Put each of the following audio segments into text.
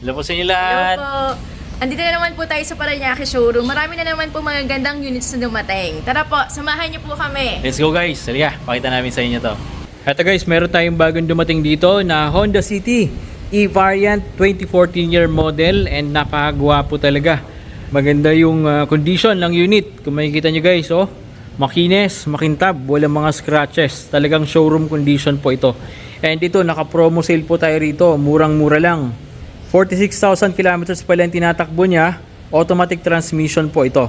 Hello po sa inyo Hello lahat. po. Andito na naman po tayo sa Parañaque Showroom. Marami na naman po magagandang units na dumating. Tara po, samahan niyo po kami. Let's go guys. Halika, pakita namin sa inyo to. Eto guys, meron tayong bagong dumating dito na Honda City E-Variant 2014 year model and napakagwapo talaga. Maganda yung condition ng unit. Kung makikita nyo guys, oh, makinis, makintab, walang mga scratches. Talagang showroom condition po ito. And ito, naka-promo sale po tayo rito. Murang-mura lang. 46,000 kilometers pa lang tinatakbo niya. Automatic transmission po ito.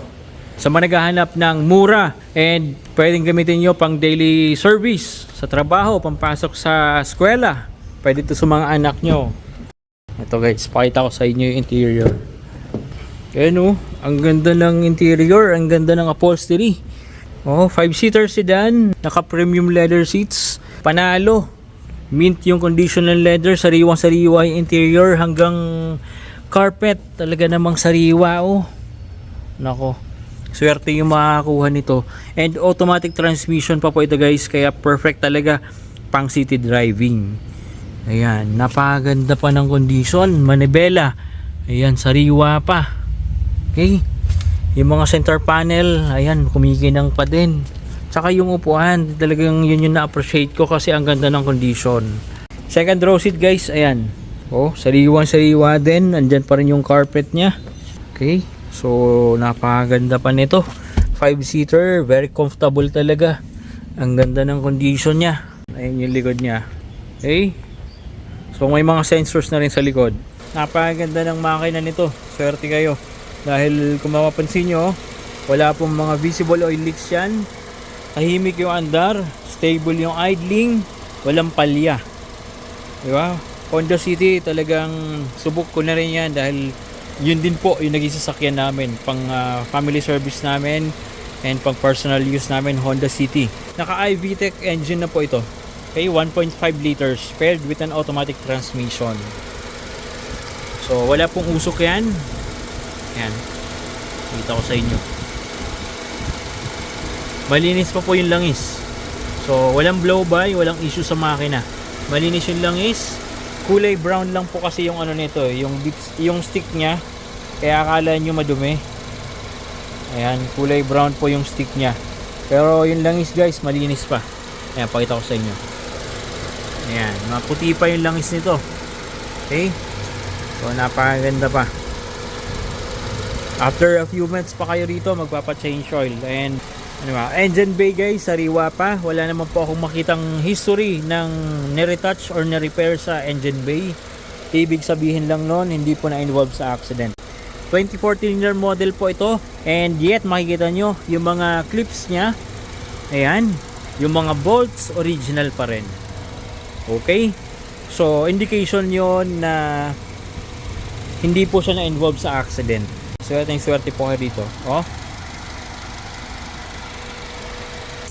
Sa mga naghahanap ng mura and pwedeng gamitin nyo pang daily service, sa trabaho, pampasok sa eskwela, pwede ito sa mga anak nyo. Ito guys, pakita ko sa inyo yung interior. Ayan oh, ang ganda ng interior, ang ganda ng upholstery. Oh, 5-seater sedan, naka-premium leather seats, panalo. Mint yung condition ng leather, sariwang-sariwa yung interior hanggang carpet, talaga namang sariwa oh. Nako, swerte yung makakuha nito. And automatic transmission pa po ito guys, kaya perfect talaga pang city driving. Ayan, napakaganda pa ng condition, manibela. Ayan, sariwa pa. Okay, yung mga center panel, ayan, kumikinang pa din. Tsaka yung upuan, talagang yun yung na-appreciate ko kasi ang ganda ng condition. Second row seat guys, ayan. Oh, sariwang-sariwa din. Andyan pa rin yung carpet niya. Okay, so napakaganda pa nito. 5-seater, very comfortable talaga. Ang ganda ng condition niya. Ayan yung likod niya. Okay, so may mga sensors na rin sa likod. Napakaganda ng makina nito. Swerte kayo. Dahil kung mapapansin nyo, wala pong mga visible oil leaks yan. Tahimik yung andar, stable yung idling, walang palya. Diba? Honda City, talagang subok ko na rin yan dahil yun din po yung naging sasakyan namin pang family service namin and pang personal use namin, Honda City. Naka iVTEC engine na po ito. Okay, 1.5 liters paired with an automatic transmission. So wala pong usok yan. Yan, kita ko sa inyo. Malinis pa po yung langis. So walang blow by, walang issue sa makina. Malinis yung langis. Kulay brown lang po kasi yung ano nito, yung stick niya. Kaya akala nyo madumi. Ayan, kulay brown po yung stick niya. Pero yung langis guys, malinis pa. Ayan, pakita ko sa inyo. Ayan, maputi pa yung langis nito. Okay, so napakaganda pa. After a few minutes pa kayo rito, magpapa-change oil. And ano ba, engine bay guys, sariwa pa. Wala naman po akong makitang history ng niretouch or nirepair sa engine bay. Ibig sabihin lang nun, hindi po na-involve sa accident. 2014 year model po ito. And yet, makikita nyo, yung mga clips nya, ayan, yung mga bolts, original pa rin. Okay? So, indication yon na hindi po siya na-involve sa accident. Swerte po kayo dito. Oh.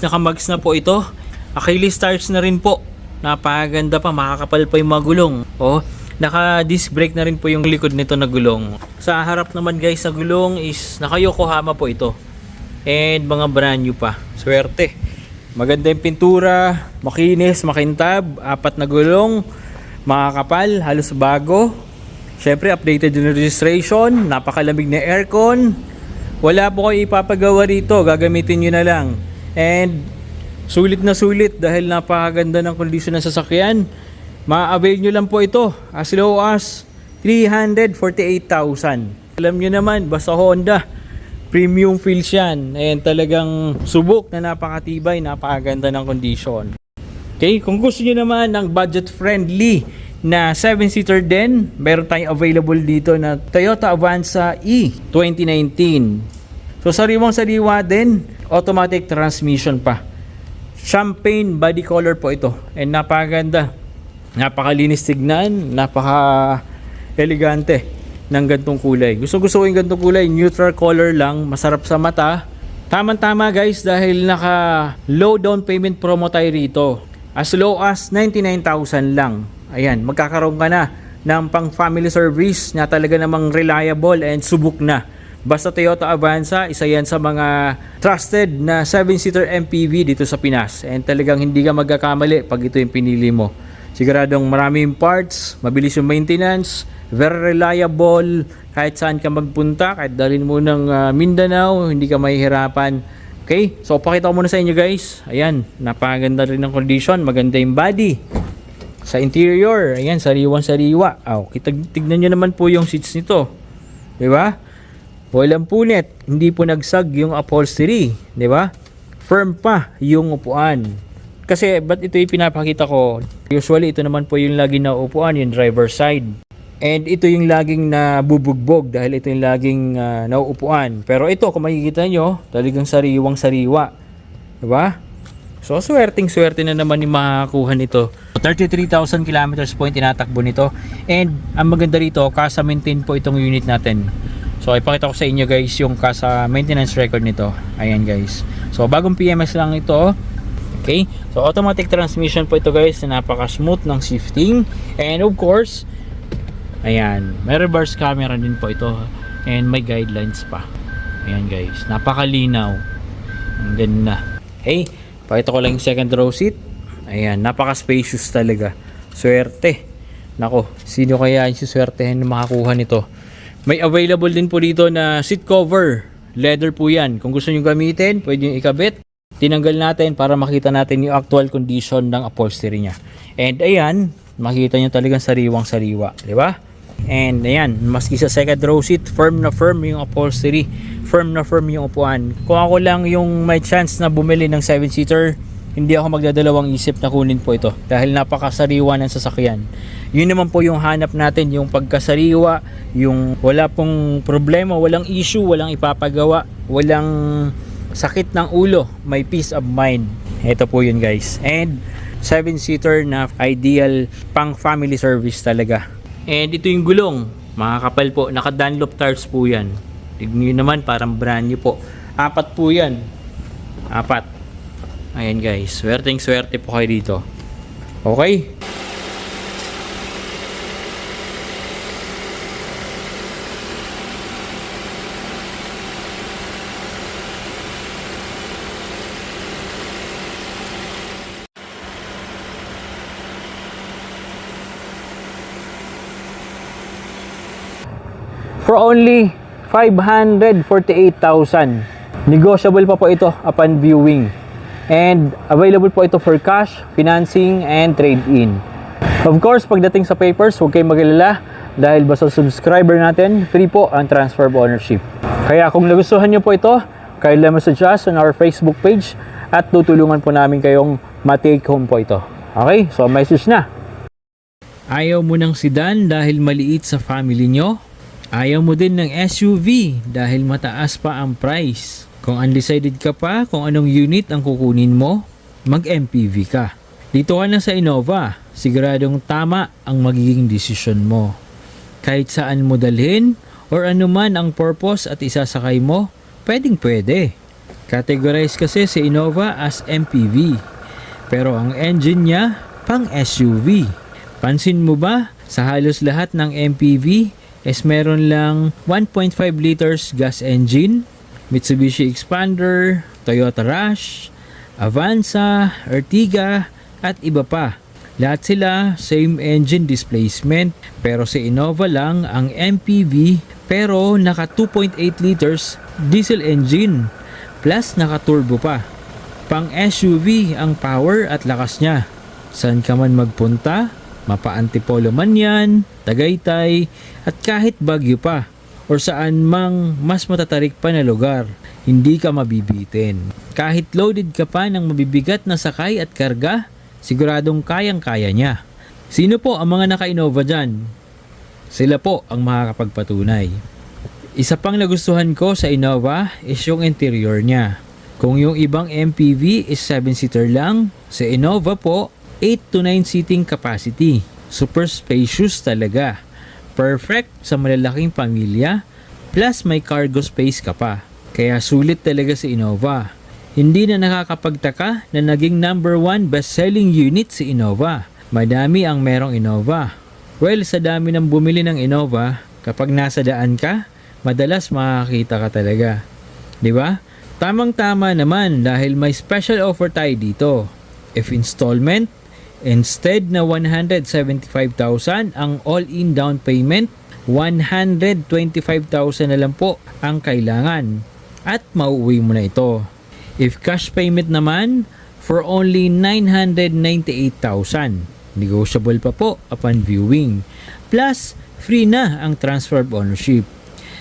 Naka-mags na po ito. Achilles tires na rin po. Napakaganda pa, makakapal pa yung mga gulong. Oh, naka-disc brake na rin po yung likod nito na gulong. Sa harap naman guys na gulong is naka-Yokohama po ito. And mga brand new pa. Swerte. Maganda yung pintura, makinis, makintab, 4 na gulong, makakapal, halos bago. Syempre, updated yung registration, napakalamig na aircon. Wala po kayo ipapagawa rito, gagamitin nyo na lang. And sulit na sulit dahil napakaganda ng kondisyon ng sasakyan. Ma-avail nyo lang po ito as low as 348,000. Alam nyo naman, basta Honda, premium feels yan. And talagang subok na napakatibay, napakaganda ng kondisyon. Okay, kung gusto nyo naman ng budget friendly na 7-seater din, meron tayong available dito na Toyota Avanza E 2019. So sariwang-sariwa din, automatic transmission pa. Champagne body color po ito. And napakaganda. Napakalinis tignan, napaka-elegante ng gantong kulay. Gusto-gusto ko yung gantong kulay, neutral color lang, masarap sa mata. Tama-tama guys dahil naka low down payment promo tayo rito. As low as 99,000 lang. Ayan, magkakaroon ka na ng pang family service na talaga namang reliable and subok na. Basta Toyota Avanza, isa yan sa mga trusted na 7-seater MPV dito sa Pinas. And talagang hindi ka magkakamali pag ito yung pinili mo. Siguradong maraming parts, mabilis yung maintenance, very reliable, kahit saan ka magpunta, kahit dalhin mo ng Mindanao, hindi ka mahihirapan. Okay, so pakita ko muna sa inyo guys. Ayan, napakaganda rin ng condition, maganda yung body. Sa interior, ayan, sariwang-sariwa. Tignan nyo naman po yung seats nito. Di ba? Walang punit, hindi po nagsag yung upholstery. Di ba? Firm pa yung upuan. Kasi, ba't ito yung pinapakita ko? Usually, ito naman po yung lagi na upuan, yung driver side. And ito yung laging nabubugbog dahil ito yung laging nauupuan. Pero ito, kung makikita nyo, talagang sariwang-sariwa. Diba? So, swerteng-swerte na naman yung makakakuha nito. 33,000 kilometers po yung tinatakbo nito. And, ang maganda rito, kasa maintain po itong unit natin. So, ipakita ko sa inyo guys yung kasa maintenance record nito. Ayan guys. So, bagong PMS lang ito. Okay, so automatic transmission po ito guys, na napaka-smooth ng shifting. And of course, ayan, may reverse camera din po ito. And may guidelines pa. Ayan guys, napakalinaw. Ang ganda. Okay, pakita ko lang yung second row seat. Ayan, napaka-spacious talaga. Swerte. Nako, sino kaya yung suswertehin na makakuha nito? May available din po dito na seat cover. Leather po yan. Kung gusto nyo gamitin, pwede nyo ikabit. Tinanggal natin para makita natin yung actual condition ng upholstery niya. And ayan, makita nyo talagang sariwang-sariwa, di ba? And ayan, maski sa second row seat, firm na firm yung upholstery, firm na firm yung upuan. Kung ako lang yung may chance na bumili ng 7-seater, hindi ako magdadalawang isip na kunin po ito dahil napakasariwa ng sasakyan. Yun naman po yung hanap natin, yung pagkasariwa, yung wala pong problema, walang issue, walang ipapagawa, walang sakit ng ulo, may peace of mind. Ito po yun guys. And 7-seater na ideal pang family service talaga. And ito yung gulong, makakapal po, naka Dunlop tires po yan. Tignan nyo naman, parang brand new po. 4 po yan, 4. Ayan guys, swerteng swerte po kayo dito. Okay. For only 548,000. Negotiable pa po ito upon viewing. And available po ito for cash, financing, and trade-in. Of course, pagdating sa papers, huwag kayong mag-alala dahil basta subscriber natin, free po ang transfer of ownership. Kaya kung nagustuhan nyo po ito, kindly message us on our Facebook page at tutulungan po namin kayong ma-take home po ito. Okay? So, message na. Ayaw mo ng sedan dahil maliit sa family nyo? Ayaw mo din ng SUV dahil mataas pa ang price. Kung undecided ka pa kung anong unit ang kukunin mo, mag-MPV ka. Dito ka na sa Innova, siguradong tama ang magiging desisyon mo. Kahit saan mo dalhin or anuman ang purpose at isasakay mo, pwedeng pwede. Categorize kasi si Innova as MPV, pero ang engine niya pang SUV. Pansin mo ba, sa halos lahat ng MPV, meron lang 1.5 liters gas engine, Mitsubishi Expander, Toyota Rush, Avanza, Ertiga, at iba pa. Lahat sila same engine displacement, pero si Innova lang ang MPV pero naka 2.8 liters diesel engine plus naka turbo pa. Pang SUV ang power at lakas niya. Saan ka man magpunta, mapa-Antipolo man yan, Tagaytay, at kahit Baguio pa, or saan mang mas matatarik pa na lugar, hindi ka mabibitin. Kahit loaded ka pa ng mabibigat na sakay at karga, siguradong kayang-kaya niya. Sino po ang mga naka-Innova dyan? Sila po ang makakapagpatunay. Isa pang nagustuhan ko sa Innova is yung interior niya. Kung yung ibang MPV is 7-seater lang, sa Innova po, 8 to 9 seating capacity. Super spacious talaga. Perfect sa malalaking pamilya, plus may cargo space ka pa. Kaya sulit talaga si Innova. Hindi na nakakapagtaka na naging number 1 best-selling unit si Innova. Madami ang merong Innova. Well, sa dami ng bumili ng Innova, kapag nasa daan ka, madalas makakita ka talaga. Di ba? Tamang-tama naman dahil may special offer tayo dito. If installment, Instead na 175,000 ang all-in down payment, 125,000 na lang po ang kailangan at mauuwi mo na ito. If cash payment naman, for only 998,000. Negotiable pa po upon viewing. Plus, free na ang transfer of ownership.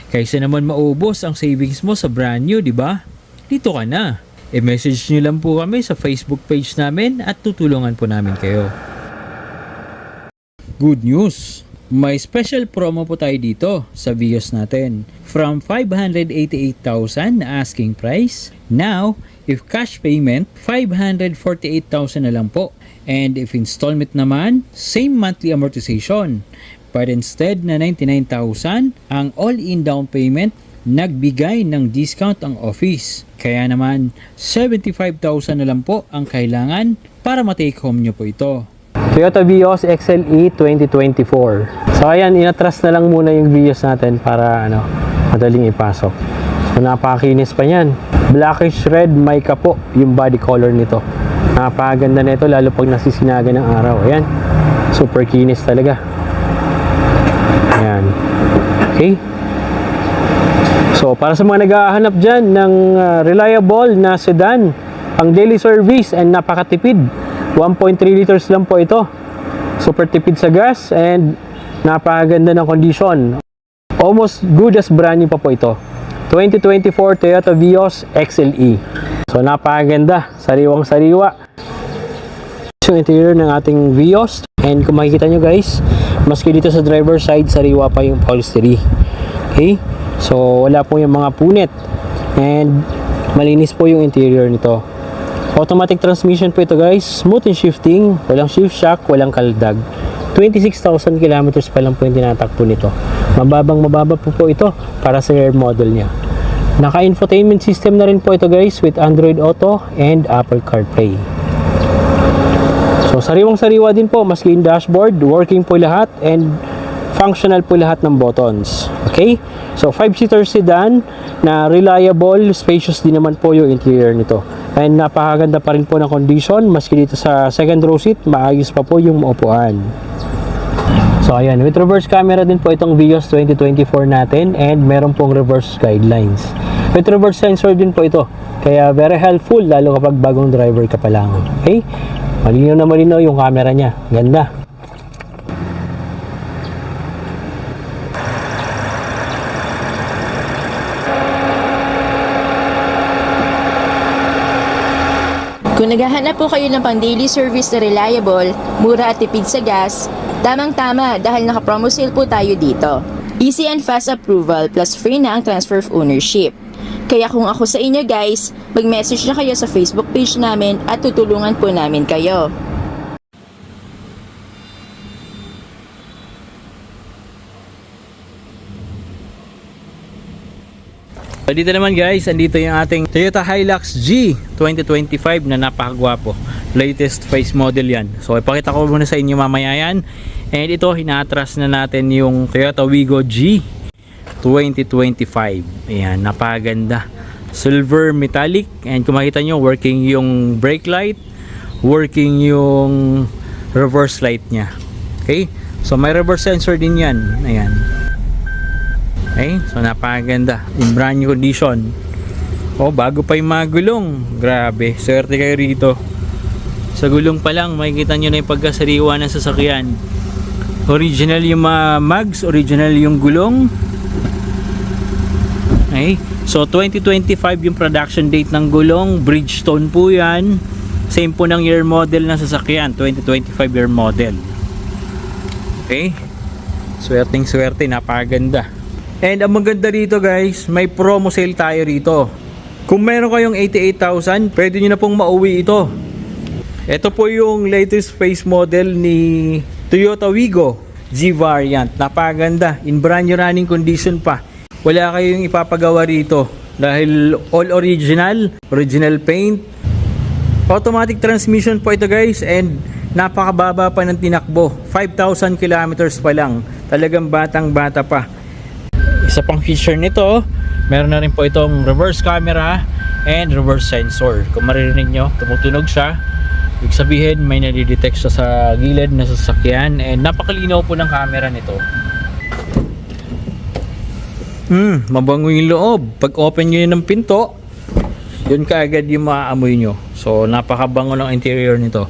Kaysa naman maubos ang savings mo sa brand new, di ba? Dito ka na. I-message nyo lang po kami sa Facebook page namin at tutulungan po namin kayo. Good news! May special promo po tayo dito sa Vios natin. From 588,000 na asking price, now, if cash payment, 548,000 na lang po. And if installment naman, same monthly amortization. But instead na 99,000, ang all-in down payment, nagbigay ng discount ang office. Kaya naman, 75,000 na lang po ang kailangan para ma-take home nyo po ito. Toyota Vios XLE 2024. So ayan, inatras na lang muna yung Vios natin para madaling ipasok. So napakakinis pa yan. Blackish red mica po yung body color nito. Napakaganda nito lalo pag nasisinaga ng araw. Ayan, super kinis talaga. Ayan. Okay. So para sa mga naghahanap dyan ng reliable na sedan, ang daily service and napakatipid. 1.3 liters lang po ito. Super tipid sa gas and napakaganda ng condition. Almost good as brand new pa po ito. 2024 Toyota Vios XLE. So napakaganda, sariwang-sariwa. Yung interior ng ating Vios. And kung makikita nyo guys, maski dito sa driver side, sariwa pa yung upholstery. Okay? So wala po yung mga punit. And malinis po yung interior nito. Automatic transmission po ito guys, smooth and shifting, walang shift shock, walang kaldag. 26,000 kilometers pa lang po yung tinatakbo nito. Mababa po ito para sa rear model niya. Naka-infotainment system na rin po ito guys with Android Auto and Apple CarPlay. So sariwang-sariwa din po, maski yung dashboard, working po lahat and functional po lahat ng buttons. Okay? So 5-seater sedan na reliable, spacious din naman po yung interior nito. And napakaganda pa rin po ng condition, maski dito sa second row seat, maayos pa po yung upuan. So ayan, with reverse camera din po itong Vios 2024 natin and meron pong reverse guidelines. With reverse sensor din po ito, kaya very helpful lalo kapag bagong driver ka pa lang. Okay? Malinaw na malinaw yung camera niya. Ganda. Kung naghahanap po kayo ng pang daily service na reliable, mura at tipid sa gas, tamang-tama dahil naka-promo sale po tayo dito. Easy and fast approval plus free na ang transfer of ownership. Kaya kung ako sa inyo guys, mag-message na kayo sa Facebook page namin at tutulungan po namin kayo. So dito naman guys, andito yung ating Toyota Hilux G 2025 na napakagwapo. Latest face model yan. So ipakita ko muna sa inyo mamaya yan. And ito, hinatras na natin yung Toyota Wigo G 2025. Ayan, napakaganda. Silver metallic. And kung makita nyo, working yung brake light, working yung reverse light nya. Okay? So may reverse sensor din yan. Ayan. Okay, so napakaganda. In brand new condition. Oh, bago pa yung mga gulong. Grabe, swerte kayo rito. Sa gulong pa lang, makikita nyo na yung pagkasariwa ng sasakyan. Original yung mga mags, original yung gulong. Okay, so 2025 yung production date ng gulong. Bridgestone po yan. Same po ng year model ng sasakyan, 2025 year model. Okay, swerte, napakaganda. And ang maganda rito guys, may promo sale tayo rito. Kung meron kayong 88,000, pwede nyo na pong mauwi ito. Ito po yung latest face model ni Toyota Wigo G variant. Napakaganda, in brand new running condition pa. Wala kayong ipapagawa rito dahil all original paint. Automatic transmission po ito guys and napakababa pa ng tinakbo. 5,000 kilometers pa lang. Talagang batang-bata pa. Isa pang feature nito, meron na rin po itong reverse camera and reverse sensor. Kung maririnig nyo, tumutunog siya. Ibig sabihin, may nadidetect siya sa gilid na sasakyan and napakalinaw po ng camera nito. Mabango yung loob. Pag open nyo yun ng pinto, yun kaagad yung maaamoy nyo. So, napakabango ng interior nito.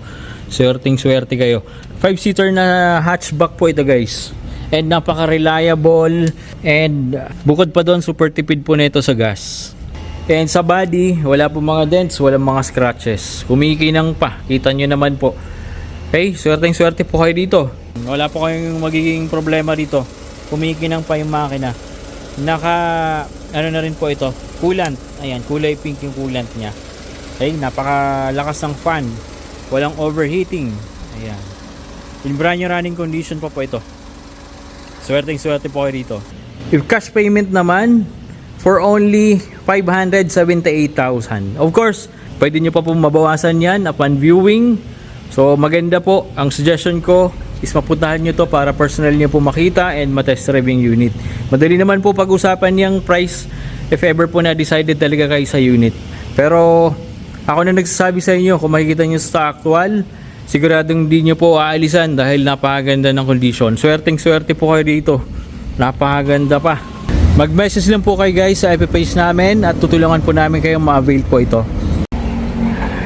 Swerte kayo. 5-seater na hatchback po ito guys. And napaka-reliable. And bukod pa doon, super tipid po nito sa gas. And sa body, wala po mga dents, walang mga scratches. Kumikinang pa. Kita nyo naman po. Okay, swerte po kayo dito. Wala po kayong magiging problema dito. Kumikinang pa yung makina. Ano na rin po ito, coolant. Ayan, kulay pink yung coolant niya. Okay, napakalakas ng fan. Walang overheating. Ayan. In brand new running condition pa po ito. Swerte po kayo dito. If cash payment naman, for only 578,000. Of course, pwede nyo pa po mabawasan yan upon viewing. So maganda po. Ang suggestion ko is mapuntahan nyo to para personal nyo po makita and matest drive yung unit. Madali naman po pag-usapan yung price if ever po na decided talaga kayo sa unit. Pero ako na nagsasabi sa inyo, kung makikita nyo sa actual, siguradong di nyo po aalisan dahil napakaganda ng condition. Swerte po kayo dito. Napakaganda pa. Mag-message lang po kayo guys sa FB page namin at tutulungan po namin kayong ma-avail po ito.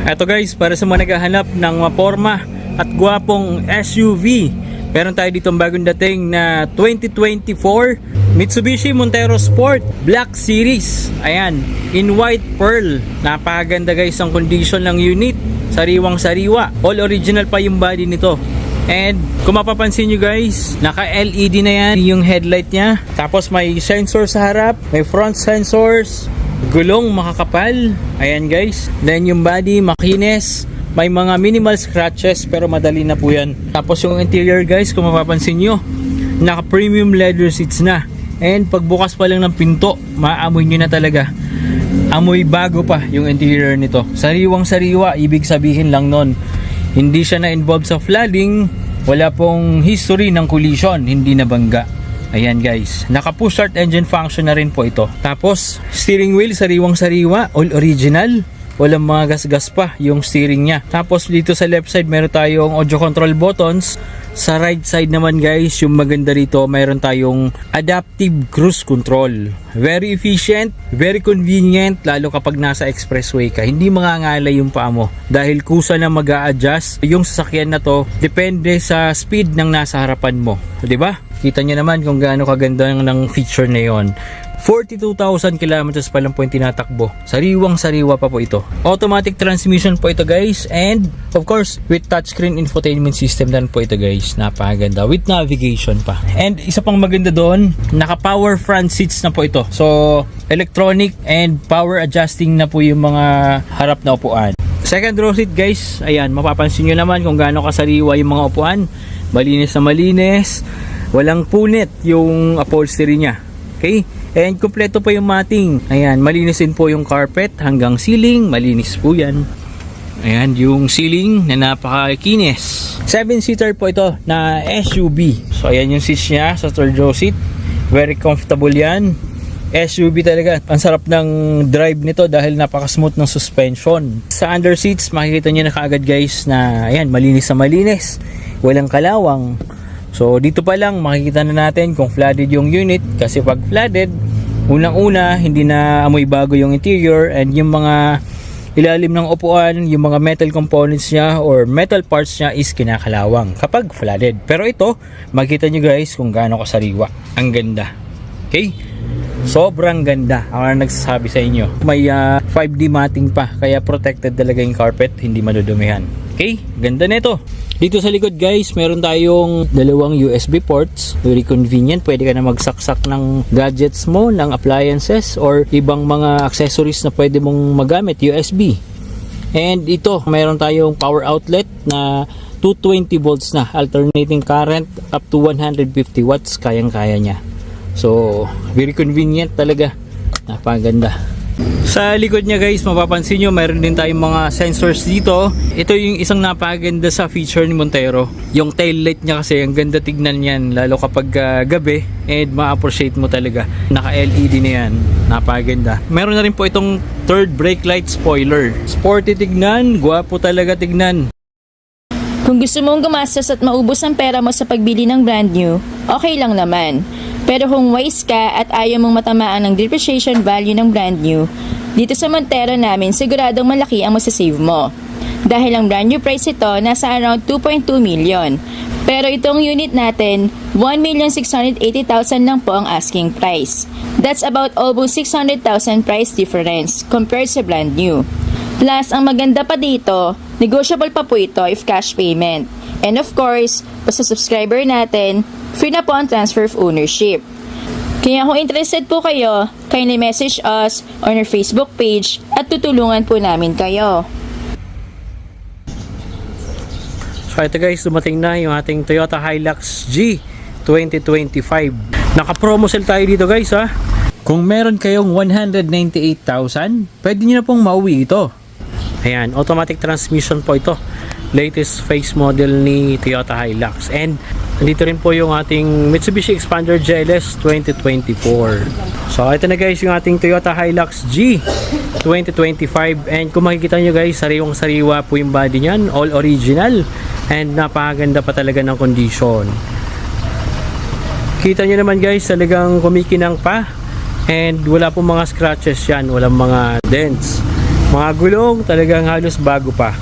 Eto guys, para sa mga naghahanap ng maporma at gwapong SUV, meron tayo dito bagong dating na 2024 Mitsubishi Montero Sport Black Series. Ayan, in white pearl. Napakaganda guys ang condition ng unit. Sariwang sariwa. All original pa yung body nito. And kung mapapansin nyo guys, naka-LED na yan yung headlight niya. Tapos may sensor sa harap, may front sensors, gulong makakapal. Ayan guys. Then yung body makinis. May mga minimal scratches pero madali na po yan. Tapos yung interior guys, kung mapapansin nyo, naka-premium leather seats na. And pagbukas pa lang ng pinto, maamoy nyo na talaga. Amoy bago pa yung interior nito. Sariwang sariwa, ibig sabihin lang nun. Hindi siya na-involve sa flooding. Wala pong history ng collision. Hindi nabangga. Ayan guys. Naka-push start engine function na rin po ito. Tapos, steering wheel sariwang sariwa. All original. Walang mga gas-gas pa yung steering niya. Tapos dito sa left side meron tayong audio control buttons. Sa right side naman guys, yung maganda rito, mayroon tayong adaptive cruise control. Very efficient, very convenient, lalo kapag nasa expressway ka. Hindi mangangalay yung paa mo dahil kusa na mag-a-adjust yung sasakyan na to depende sa speed ng nasa harapan mo. Diba? Kita nyo naman kung gaano kaganda ng feature na yon. 42,000 kilometers pa lang po yung tinatakbo. Sariwang sariwa pa po ito. Automatic transmission po ito guys. And of course, with touchscreen infotainment system dan po ito guys. Napakaganda. With navigation pa. And isa pang maganda doon, naka-power front seats na po ito. So, electronic and power adjusting na po yung mga harap na upuan. Second row seat guys. Ayan, mapapansin nyo naman kung gaano kasariwa yung mga upuan. Malinis na malinis. Walang punit yung upholstery niya. Okay? And kompleto pa yung matting. Ayan, malinis din po yung carpet hanggang ceiling. Malinis po yan. Ayan, yung ceiling na napakakinis. 7-seater po ito na SUV. So, ayan yung seats niya sa third row seat. Very comfortable yan. SUV talaga. Ang sarap ng drive nito dahil napaka-smooth ng suspension. Sa under seats, makikita nyo na kaagad guys na ayan, malinis na malinis. Walang kalawang. So dito pa lang makikita na natin kung flooded yung unit kasi pag flooded, unang-una hindi na amoy bago yung interior and yung mga ilalim ng upuan, yung mga metal components niya or metal parts niya is kinakalawang kapag flooded. Pero ito, makikita nyo guys kung gaano kasariwa. Ang ganda. Okay? Sobrang ganda. Ako na nagsasabi sa inyo. May 5D matting pa kaya protected talaga yung carpet, hindi madudumihan. Okay? Ganda nito. Dito sa likod guys, meron tayong dalawang USB ports. Very convenient. Pwede ka na magsaksak ng gadgets mo, ng appliances, or ibang mga accessories na pwede mong magamit. USB. And ito, meron tayong power outlet na 220 volts na. Alternating current up to 150 watts. Kayang-kaya niya. So, very convenient talaga. Napaganda. Sa likod niya guys, mapapansin nyo mayroon din tayong mga sensors dito. Ito yung isang napakaganda sa feature ni Montero. Yung tail light niya kasi ang ganda tignan yan, lalo kapag gabi, and ma-appreciate mo talaga. Naka LED na yan, napakaganda. Meron na rin po itong third brake light spoiler. Sporty tignan, gwapo talaga tignan. Kung gusto mong gumastos at maubos ang pera mo sa pagbili ng brand new, okay lang naman. Pero kung wise ka at ayaw mong matamaan ng depreciation value ng brand new, dito sa Montero namin siguradong malaki ang masasave mo. Dahil ang brand new price ito nasa around 2.2 million. Pero itong unit natin, 1,680,000 lang po ang asking price. That's about almost 600,000 price difference compared sa brand new. Plus, ang maganda pa dito, negotiable pa po ito if cash payment. And of course, basta subscriber natin, free na po ang transfer of ownership. Kaya kung interested po kayo, kindly message us on our Facebook page at tutulungan po namin kayo. So ito guys, dumating na yung ating Toyota Hilux G 2025. Naka-promo sale tayo dito guys ha. Kung meron kayong 198,000, pwede nyo na pong mauwi ito. Ayan, automatic transmission po ito. Latest face model ni Toyota Hilux. And nandito rin po yung ating Mitsubishi Expander GLS 2024. So ito na guys yung ating Toyota Hilux G 2025. And kung makikita nyo guys, sariwang-sariwa po yung body nyan. All original. And napakaganda pa talaga ng condition. Kita nyo naman guys, talagang kumikinang pa. And wala pong mga scratches yan. Walang mga dents. Mga gulong, talagang halos bago pa.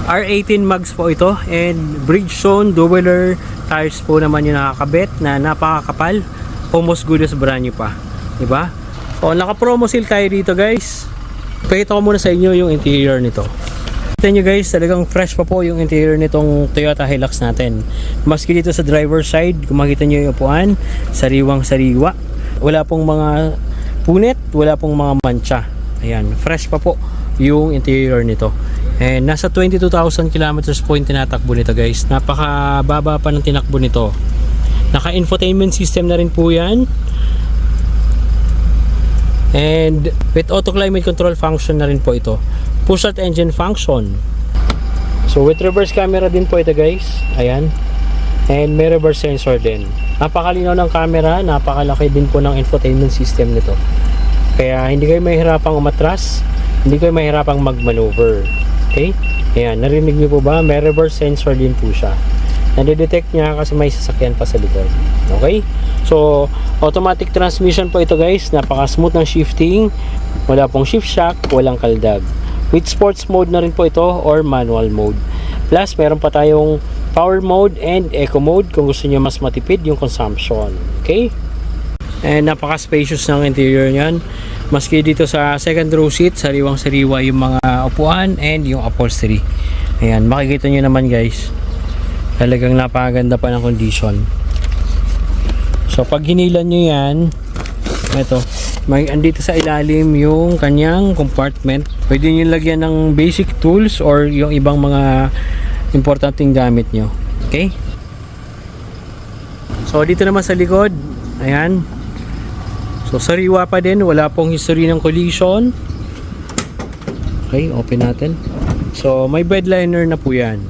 R18 mags po ito. And Bridgestone Dueler tires po naman yung nakakabit na napakakapal. Almost good as brand new pa. Diba? So naka-promo sale tayo dito guys. Pakita ko muna sa inyo yung interior nito. Kita nyo guys, talagang fresh pa po yung interior nitong Toyota Hilux natin. Maski dito sa driver side, kung makita nyo yung upuan, sariwang-sariwa. Wala pong mga punit, wala pong mga mancha. Ayan, fresh pa po yung interior nito. And nasa 22,000 kilometers po yung tinatakbo nito guys. Napakababa pa ng tinakbo nito. Naka-infotainment system na rin po yan. And with auto climate control function na rin po ito. Push start engine function. So with reverse camera din po ito guys. Ayan. And may reverse sensor din. Napakalinaw ng camera. Napakalaki din po ng infotainment system nito. Kaya hindi kayo mahirapang umatras. Hindi kayo mahirapang mag-maneuver. Okay? Ayan. Narinig niyo po ba? May reverse sensor din po siya. Nade-detect niya kasi may sasakyan pa sa likod. Okay? So, automatic transmission po ito guys. Napaka-smooth ng shifting. Wala pong shift shock. Walang kaldag. With sports mode na rin po ito or manual mode. Plus, meron pa tayong power mode and eco mode kung gusto niyo mas matipid yung consumption. Okay? And napaka-spacious ng interior niyan. Maski dito sa second row seat, sariwang-sariwa yung mga upuan and yung upholstery. Ayan, makikita nyo naman guys. Talagang napakaganda pa ng condition. So pag hinilan nyo yan, ito, may andito sa ilalim yung kanyang compartment. Pwede nyo lagyan ng basic tools or yung ibang mga importanteng gamit nyo. Okay? So dito naman sa likod, ayan. So sariwa pa din, wala pong history ng collision. Okay, open natin. So may bed liner na po yan.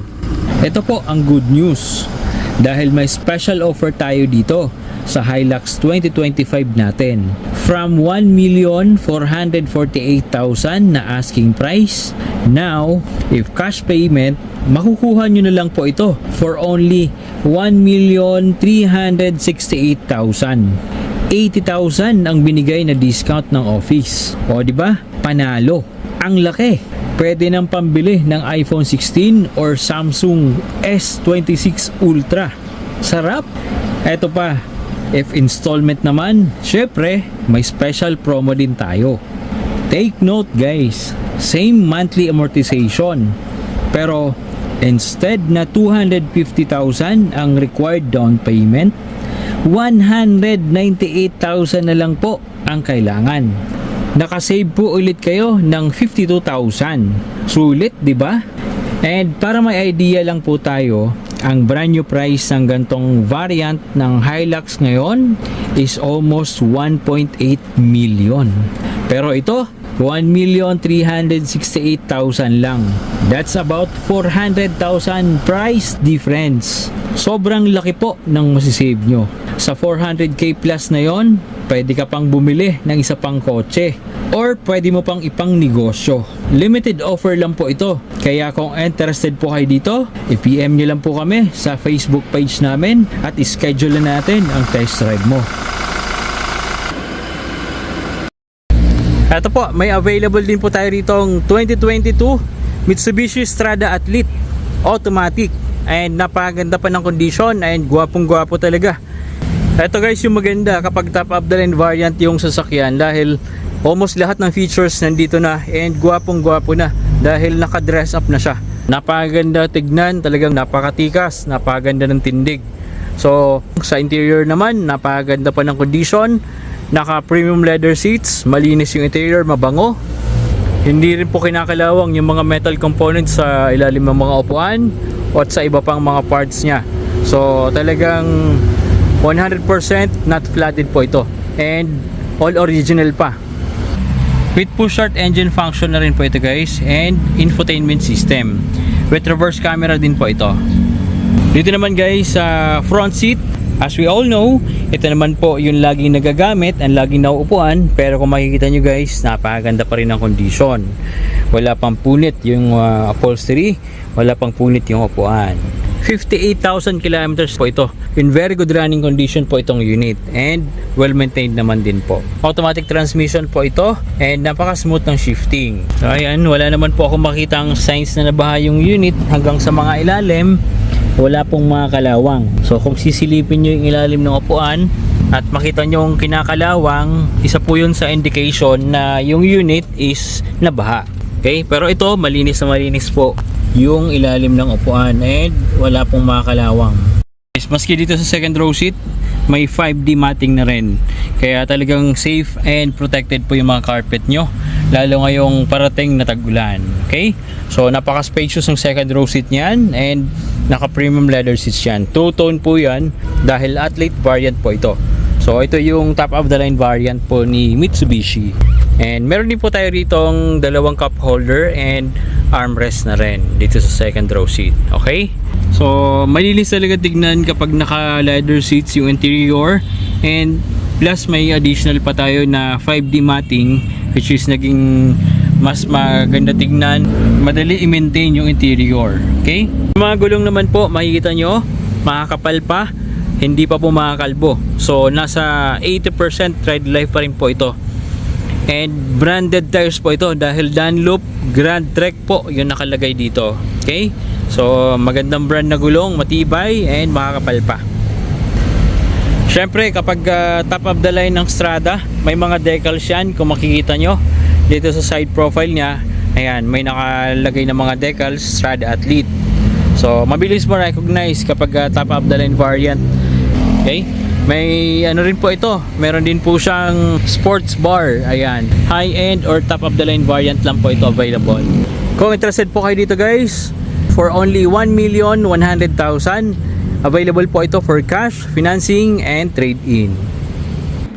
Ito po ang good news. Dahil may special offer tayo dito sa Hilux 2025 natin. From 1,448,000 na asking price, now, if cash payment, makukuha nyo na lang po ito for only 1,368,000. 80,000 ang binigay na discount ng office. O di ba? Panalo. Ang laki. Pwede nang pambili ng iPhone 16 or Samsung S26 Ultra. Sarap. Eto pa. If installment naman, syempre, may special promo din tayo. Take note guys. Same monthly amortization. Pero instead na 250,000 ang required down payment, 198,000 na lang po ang kailangan. Nakasave po ulit kayo ng 52,000. Sulit, di ba? And para may idea lang po tayo, ang brand new price ng gantong variant ng Hilux ngayon is almost 1.8 million. Pero ito, 1,368,000 lang. That's about 400,000 price difference. Sobrang laki po ng masisave nyo. Sa 400k plus na yon, pwede ka pang bumili ng isa pang kotse or pwede mo pang ipang negosyo. Limited offer lang po ito. Kaya kung interested po kayo dito, i-PM nyo lang po kami sa Facebook page namin at ischedule na natin ang test drive mo. Ito po, may available din po tayo ritong 2022 Mitsubishi Strada Athlete Automatic. And napakaganda pa ng condition and gwapong-gwapo talaga. Ito guys yung maganda kapag top of the line variant yung sasakyan dahil almost lahat ng features nandito na and gwapong-gwapo na dahil naka-dress up na siya. Napakaganda tignan, talagang napakatikas, napakaganda ng tindig. So sa interior naman, napakaganda pa ng condition. Naka premium leather seats, malinis yung interior, mabango. Hindi rin po kinakalawang yung mga metal components sa ilalim ng mga upuan o at sa iba pang mga parts niya. So talagang 100% not flooded po ito and all original pa. With push start engine function na rin po ito guys and infotainment system. With reverse camera din po ito. Dito naman guys sa front seat, as we all know, ito naman po yung laging nagagamit ang laging nauupuan, pero kung makikita nyo guys, napakaganda pa rin ang condition. Wala pang punit yung upholstery, wala pang punit yung upuan. 58,000 kilometers po ito. In very good running condition po itong unit and well maintained naman din po. Automatic transmission po ito and napaka smooth ng shifting. So ayan, wala naman po akong makitang signs na nabaha yung unit hanggang sa mga ilalim. Wala pong mga kalawang. So kung sisilipin nyo yung ilalim ng upuan at makita nyo yung kinakalawang, isa po yun sa indication na yung unit is nabaha. Okay? Pero ito, malinis na malinis po yung ilalim ng upuan and wala pong mga kalawang. Maski dito sa second row seat, may 5D matting na rin. Kaya talagang safe and protected po yung mga carpet nyo. Lalo ngayong parating na tag-ulan. Okay? So napaka-spacious ng second row seat niyan and naka-premium leather seats yan. Two-tone po yan dahil athlete variant po ito. So ito yung top of the line variant po ni Mitsubishi. And meron din po tayo ritong dalawang cup holder and armrest na rin dito sa second row seat. Okay? So malinis talaga tignan kapag naka leather seats yung interior and plus may additional pa tayo na 5D matting which is naging mas maganda tignan, madali i-maintain yung interior. Okay? Mga gulong naman po, makikita nyo, makakapal pa, hindi pa po makakalbo. So nasa 80% ride life pa rin po ito. And branded tires po ito dahil Dunlop Grand Trek po yung nakalagay dito. Okay? So magandang brand na gulong, matibay and makakapal pa. Syempre kapag top of the line ng Strada, may mga decals yan kung makikita nyo. Dito sa side profile niya, ayan, may nakalagay na mga decals, Strada Athlete. So mabilis mo recognize kapag top of the line variant. Okay? May ano rin po ito, meron din po siyang sports bar. Ayan, high end or top of the line variant lang po ito available. Kung interested po kayo dito guys, for only 1,100,000, available po ito for cash, financing and trade-in.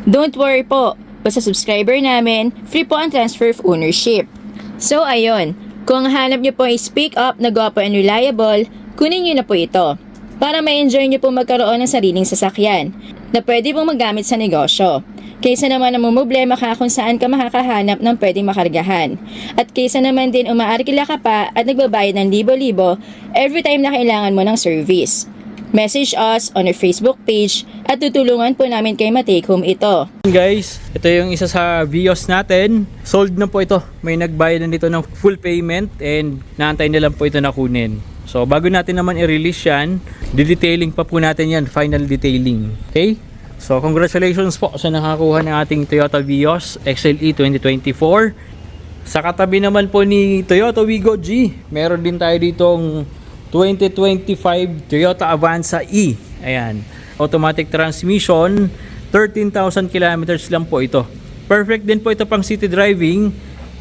Don't worry po, basta subscriber namin, free po ang transfer of ownership. So ayun, kung hanap nyo po ay speak up na gwapo and reliable, kunin nyo na po ito. Para ma-enjoy nyo po magkaroon ng sariling sasakyan na pwede pong magamit sa negosyo. Kaysa naman namumblema ka kung saan ka makakahanap ng pwedeng makargahan. At kaysa naman din umaarkila ka pa at nagbabayad ng libo-libo every time na kailangan mo ng service. Message us on our Facebook page at tutulungan po namin kayo ma-take home ito. Guys, ito yung isa sa Vios natin. Sold na po ito. May nagbayad na dito ng full payment and naantay na lang po ito na kunin. So bago natin naman i-release yan, di-detailing pa po natin yan, final detailing. Okay? So congratulations po sa nakakuha ng ating Toyota Vios XLE 2024. Sa katabi naman po ni Toyota Wigo G, meron din tayo ditong 2025 Toyota Avanza E. Ayan, automatic transmission, 13,000 kilometers lang po ito. Perfect din po ito pang city driving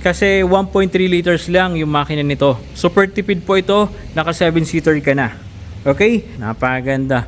kasi 1.3 liters lang yung makina nito. Super tipid po ito, naka 7-seater ka na. Okay? Napakaganda.